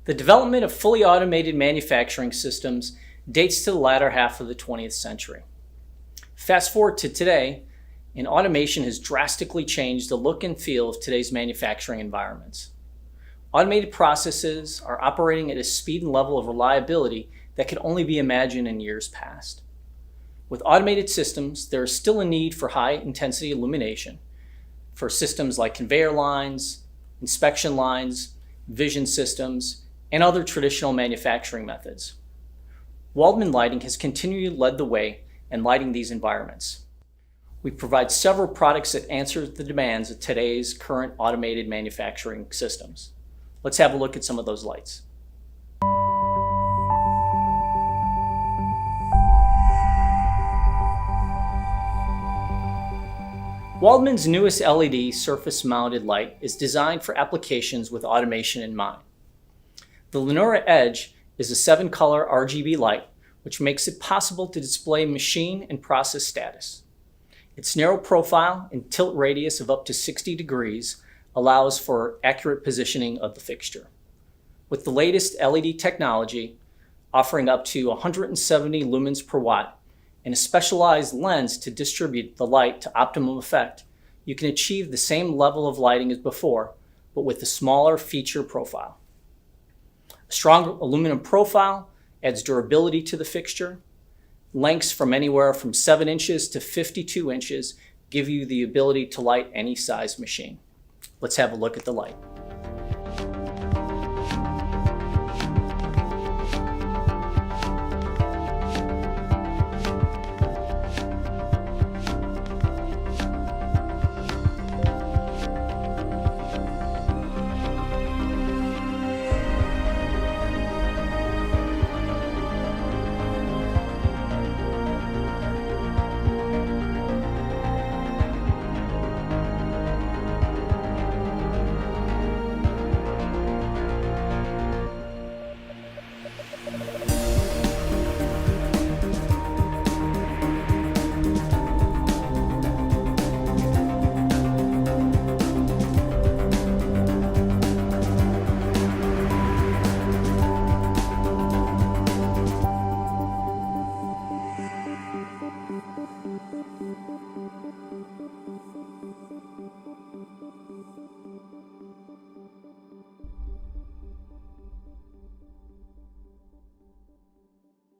The development of fully automated manufacturing systems dates to the latter half of the 20th century. Fast forward to today, and automation has drastically changed the look and feel of today's manufacturing environments. Automated processes are operating at a speed and level of reliability that could only be imagined in years past. With automated systems, there is still a need for high-intensity illumination for systems like conveyor lines, inspection lines, vision systems, and other traditional manufacturing methods. Waldmann Lighting has continually led the way in lighting these environments. We provide several products that answer the demands of today's current automated manufacturing systems. Let's have a look at some of those lights. Waldmann's newest LED surface-mounted light is designed for applications with automation in mind. The LINURA.edge is a 7-color RGB light, which makes it possible to display machine and process status. Its narrow profile and tilt radius of up to 60 degrees allows for accurate positioning of the fixture. With the latest LED technology, offering up to 170 lumens per watt, and a specialized lens to distribute the light to optimum effect, you can achieve the same level of lighting as before, but with a smaller feature profile. A strong aluminum profile adds durability to the fixture. Lengths from anywhere from 7 inches to 52 inches give you the ability to light any size machine. Let's have a look at the light.